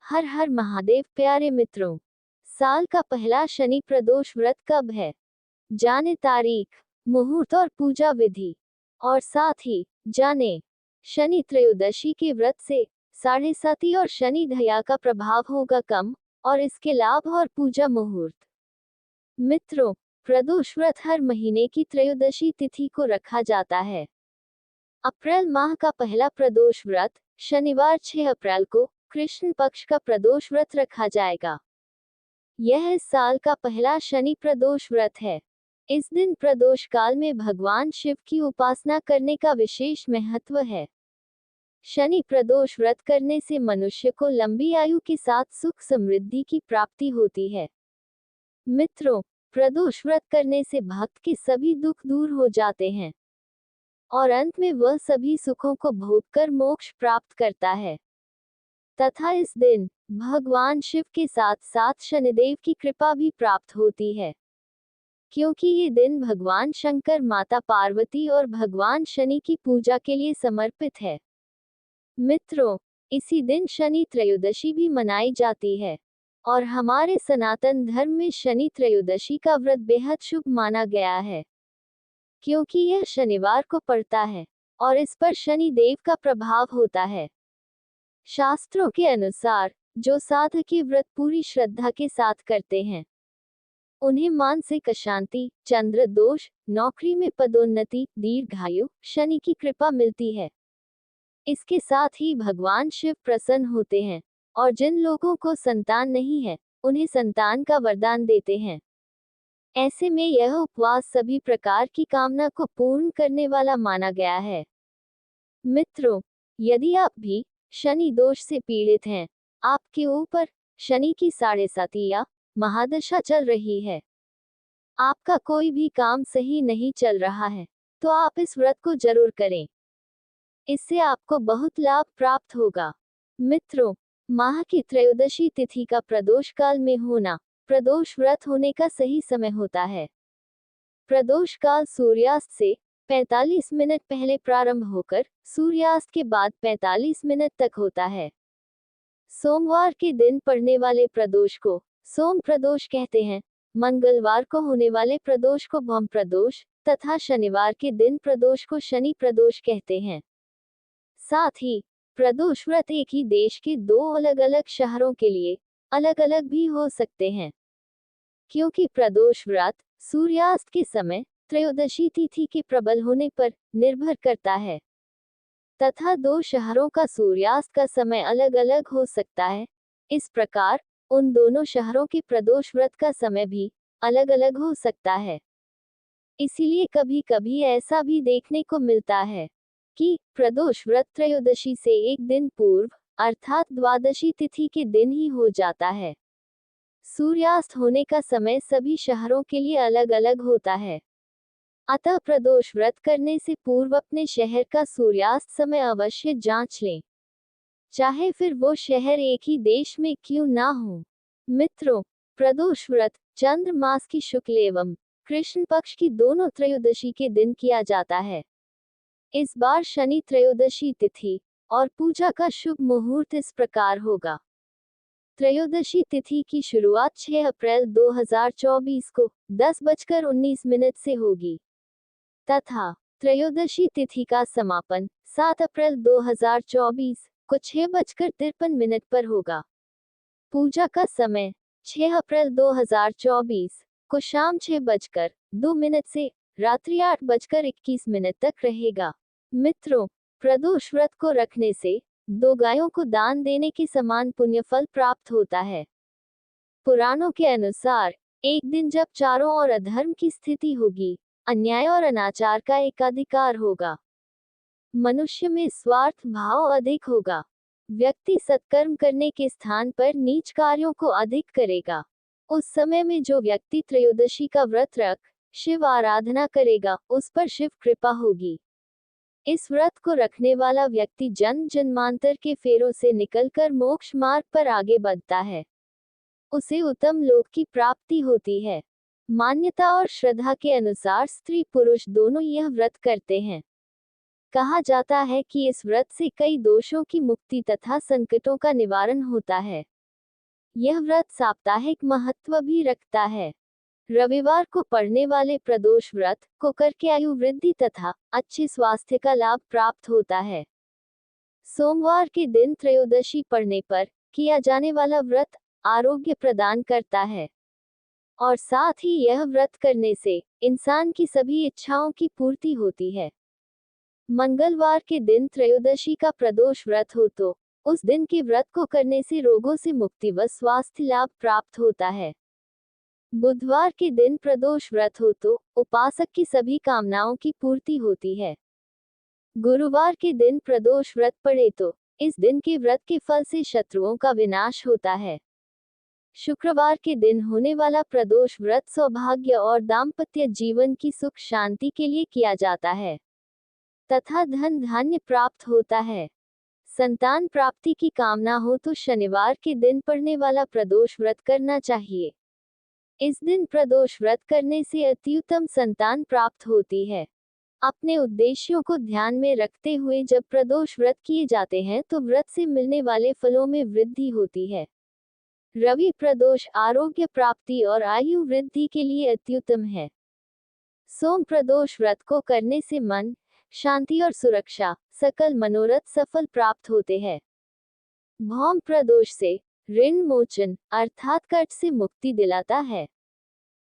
हर हर महादेव। प्यारे मित्रों, साल का पहला शनि प्रदोष व्रत कब है? जाने तारीख, मुहूर्त और पूजा विधि, और साथ ही जाने शनि त्रयोदशी के व्रत से साढ़े साती और शनि ढैया का प्रभाव होगा कम, और इसके लाभ और पूजा मुहूर्त। मित्रों, प्रदोष व्रत हर महीने की त्रयोदशी तिथि को रखा जाता है। अप्रैल माह का पहला प्रदोष व्रत शनिवार 6 अप्रैल को कृष्ण पक्ष का प्रदोष व्रत रखा जाएगा। यह इस साल का पहला शनि प्रदोष व्रत है। इस दिन प्रदोष काल में भगवान शिव की उपासना करने का विशेष महत्व है। शनि प्रदोष व्रत करने से मनुष्य को लंबी आयु के साथ सुख समृद्धि की प्राप्ति होती है। मित्रों, प्रदोष व्रत करने से भक्त के सभी दुख दूर हो जाते हैं और अंत में वह सभी सुखों को भोगकर मोक्ष प्राप्त करता है। तथा इस दिन भगवान शिव के साथ साथ शनिदेव की कृपा भी प्राप्त होती है, क्योंकि ये दिन भगवान शंकर, माता पार्वती और भगवान शनि की पूजा के लिए समर्पित है। मित्रों, इसी दिन शनि त्रयोदशी भी मनाई जाती है और हमारे सनातन धर्म में शनि त्रयोदशी का व्रत बेहद शुभ माना गया है, क्योंकि यह शनिवार को पड़ता है और इस पर शनि देव का प्रभाव होता है। शास्त्रों के अनुसार जो साधक ये व्रत पूरी श्रद्धा के साथ करते हैं, उन्हें मानसिक अशांति, चंद्र दोष, नौकरी में पदोन्नति, दीर्घायु, शनि की कृपा मिलती है। इसके साथ ही भगवान शिव प्रसन्न होते हैं और जिन लोगों को संतान नहीं है, उन्हें संतान का वरदान देते हैं। ऐसे में यह उपवास सभी प्रकार की कामना को पूर्ण करने वाला माना गया है। मित्रों, यदि आप भी शनि दोष से पीड़ित हैं, आपके ऊपर शनि की साढ़े साती या महादशा चल रही है, आपका कोई भी काम सही नहीं चल रहा है, तो आप इस व्रत को जरूर करें। इससे आपको बहुत लाभ प्राप्त होगा। मित्रों, माह की त्रयोदशी तिथि का प्रदोष काल में होना प्रदोष व्रत होने का सही समय होता है। प्रदोष काल सूर्यास्त से 45 मिनट पहले प्रारंभ होकर सूर्यास्त के बाद 45 मिनट तक होता है। सोमवार के दिन पड़ने वाले प्रदोष को सोम प्रदोष कहते हैं, मंगलवार को होने वाले प्रदोष को भौम प्रदोष तथा शनिवार के दिन प्रदोष को शनि प्रदोष कहते हैं। साथ ही प्रदोष व्रत एक ही देश के दो अलग अलग शहरों के लिए अलग अलग भी हो सकते हैं, क्योंकि प्रदोष व्रत सूर्यास्त के समय त्रयोदशी तिथि के प्रबल होने पर निर्भर करता है, तथा दो शहरों का सूर्यास्त का समय अलग अलग हो सकता है। इस प्रकार उन दोनों शहरों के प्रदोष व्रत का समय भी अलग अलग हो सकता है। इसीलिए कभी कभी ऐसा भी देखने को मिलता है कि प्रदोष व्रत त्रयोदशी से एक दिन पूर्व अर्थात द्वादशी तिथि के दिन ही हो जाता है। सूर्यास्त होने का समय सभी शहरों के लिए अलग अलग होता है, अतः प्रदोष व्रत करने से पूर्व अपने शहर का सूर्यास्त समय अवश्य जांच लें, चाहे फिर वो शहर एक ही देश में क्यों ना हो। मित्रों, प्रदोष व्रत चंद्र मास की शुक्ल एवं कृष्ण पक्ष की दोनों त्रयोदशी के दिन किया जाता है। इस बार शनि त्रयोदशी तिथि और पूजा का शुभ मुहूर्त इस प्रकार होगा। त्रयोदशी तिथि की शुरुआत 6 अप्रैल 2024 को 10:19 से होगी तथा त्रयोदशी तिथि का समापन 7 अप्रैल 2024 को 6:53 पर होगा। पूजा का समय 6 अप्रैल 2024 को शाम 6:02 से रात्रि 8:21 तक रहेगा। मित्रों, प्रदोष व्रत को रखने से 2 गायों को दान देने के समान पुण्य फल प्राप्त होता है। पुराणों के अनुसार एक दिन जब चारों ओर अधर्म की स्थिति होगी, अन्याय और अनाचार का एकाधिकार होगा, मनुष्य में स्वार्थ भाव अधिक होगा, व्यक्ति सत्कर्म करने के स्थान पर नीच कार्यों को अधिक करेगा, उस समय में जो व्यक्ति त्रयोदशी का व्रत रख शिव आराधना करेगा, उस पर शिव कृपा होगी। इस व्रत को रखने वाला व्यक्ति जन्म जन्मांतर के फेरों से निकलकर मोक्ष मार्ग पर आगे बढ़ता है, उसे उत्तम लोक की प्राप्ति होती है। मान्यता और श्रद्धा के अनुसार स्त्री पुरुष दोनों यह व्रत करते हैं। कहा जाता है कि इस व्रत से कई दोषों की मुक्ति तथा संकटों का निवारण होता है। यह व्रत साप्ताहिक महत्व भी रखता है। रविवार को पड़ने वाले प्रदोष व्रत को करके आयु वृद्धि तथा अच्छे स्वास्थ्य का लाभ प्राप्त होता है। सोमवार के दिन त्रयोदशी पड़ने पर किया जाने वाला व्रत आरोग्य प्रदान करता है और साथ ही यह व्रत करने से इंसान की सभी इच्छाओं की पूर्ति होती है। मंगलवार के दिन त्रयोदशी का प्रदोष व्रत हो तो उस दिन के व्रत को करने से रोगों से मुक्ति व स्वास्थ्य लाभ प्राप्त होता है। बुधवार के दिन प्रदोष व्रत हो तो उपासक की सभी कामनाओं की पूर्ति होती है। गुरुवार के दिन प्रदोष व्रत पड़े तो इस दिन के व्रत के फल से शत्रुओं का विनाश होता है। शुक्रवार के दिन होने वाला प्रदोष व्रत सौभाग्य और दाम्पत्य जीवन की सुख शांति के लिए किया जाता है तथा धन धान्य प्राप्त होता है। संतान प्राप्ति की कामना हो तो शनिवार के दिन पड़ने वाला प्रदोष व्रत करना चाहिए। इस दिन प्रदोष व्रत करने से अत्युत्तम संतान प्राप्त होती है। अपने उद्देश्यों को ध्यान में रखते हुए जब प्रदोष व्रत किए जाते हैं तो व्रत से मिलने वाले फलों में वृद्धि होती है। रवि प्रदोष आरोग्य प्राप्ति और आयु वृद्धि के लिए अत्युत्तम है। सोम प्रदोष व्रत को करने से मन, शांति और सुरक्षा, सकल मनोरथ सफल प्राप्त होते हैं। भौम प्रदोष से ऋण मोचन अर्थात कर्ज से मुक्ति दिलाता है।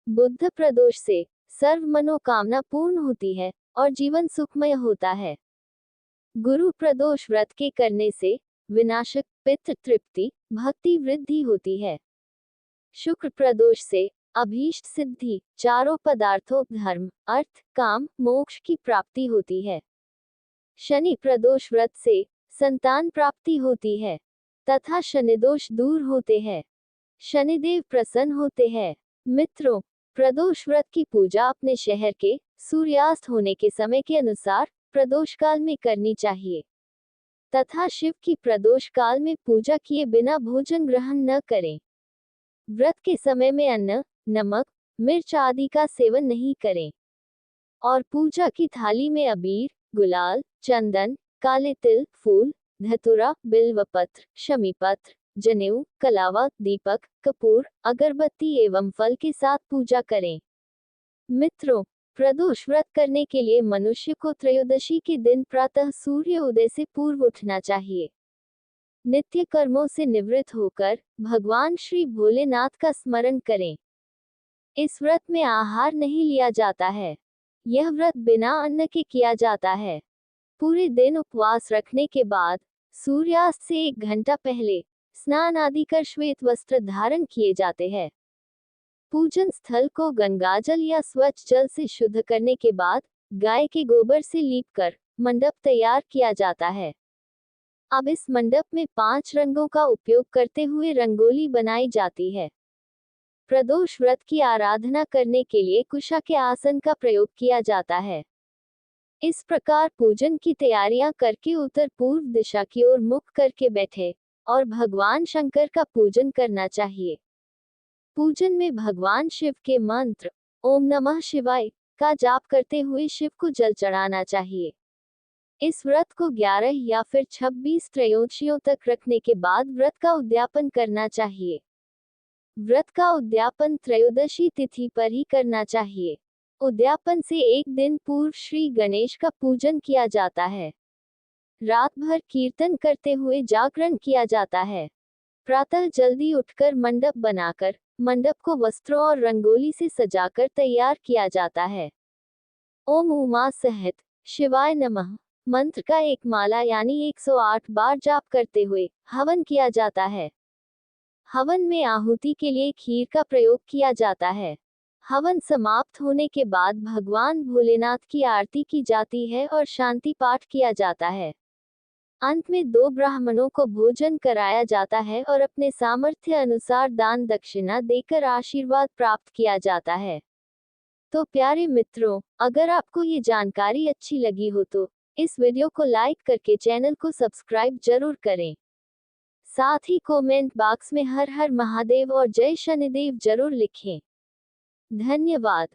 बुध प्रदोष से सर्व मनोकामना पूर्ण होती है और जीवन सुखमय होता है। गुरु प्रदोष व्रत के करने से विनाशक पित्त तृप्ति भक्ति वृद्धि होती है। शुक्र प्रदोष से अभीष्ट सिद्धि चारों पदार्थों धर्म अर्थ काम मोक्ष की प्राप्ति होती है। शनि प्रदोष व्रत से संतान प्राप्ति होती है तथा शनिदोष दूर होते हैं। शनिदेव प्रसन्न होते हैं। मित्रों, प्रदोष व्रत की पूजा अपने शहर के सूर्यास्त होने के समय के अनुसार प्रदोष काल में करनी चाहिए तथा शिव की प्रदोष काल में पूजा किए बिना भोजन ग्रहण न करें। व्रत के समय में अन्न, नमक, मिर्च आदि का सेवन नहीं करें और पूजा की थाली में अबीर, गुलाल, चंदन, काले तिल, फूल, धतूरा, बिल्वपत्र, शमीपत्र, जनेऊ, कलावा, दीपक, कपूर, अगरबत्ती एवं फल के साथ पूजा करें। मित्रों, प्रदोष व्रत करने के लिए मनुष्य को त्रयोदशी के दिन प्रातः सूर्य उदय से पूर्व उठना चाहिए। नित्य कर्मों से निवृत्त होकर भगवान श्री भोलेनाथ का स्मरण करें। इस व्रत में आहार नहीं लिया जाता है। यह व्रत बिना अन्न के किया जाता है। पूरे दिन उपवास रखने के बाद सूर्यास्त से 1 घंटा पहले स्नान आदि कर श्वेत वस्त्र धारण किए जाते हैं। पूजन स्थल को गंगाजल या स्वच्छ जल से शुद्ध करने के बाद गाय के गोबर से लीपकर मंडप तैयार किया जाता है। अब इस मंडप में 5 रंगों का उपयोग करते हुए रंगोली बनाई जाती है। प्रदोष व्रत की आराधना करने के लिए कुशा के आसन का प्रयोग किया जाता है। इस प्रकार पूजन की तैयारियां करके उत्तर पूर्व दिशा की ओर मुख करके बैठे और भगवान शंकर का पूजन करना चाहिए। पूजन में भगवान शिव के मंत्र ओम नमः शिवाय का जाप करते हुए शिव को जल चढ़ाना चाहिए। इस व्रत को 11 या फिर 26 त्रयोदशियों तक रखने के बाद व्रत का उद्यापन करना चाहिए। व्रत का उद्यापन त्रयोदशी तिथि पर ही करना चाहिए। उद्यापन से 1 दिन पूर्व श्री गणेश का पूजन किया जाता है। रात भर कीर्तन करते हुए जागरण किया जाता है। प्रातः जल्दी उठकर मंडप बनाकर मंडप को वस्त्रों और रंगोली से सजाकर तैयार किया जाता है। ओम उमा सहित शिवाय नमः मंत्र का एक माला यानी 108 बार जाप करते हुए हवन किया जाता है। हवन में आहुति के लिए खीर का प्रयोग किया जाता है। हवन समाप्त होने के बाद भगवान भोलेनाथ की आरती की जाती है और शांति पाठ किया जाता है। अंत में 2 ब्राह्मणों को भोजन कराया जाता है और अपने सामर्थ्य अनुसार दान दक्षिणा देकर आशीर्वाद प्राप्त किया जाता है। तो प्यारे मित्रों, अगर आपको ये जानकारी अच्छी लगी हो तो इस वीडियो को लाइक करके चैनल को सब्सक्राइब जरूर करें। साथ ही कमेंट बॉक्स में हर हर महादेव और जय शनिदेव जरूर लिखें। धन्यवाद।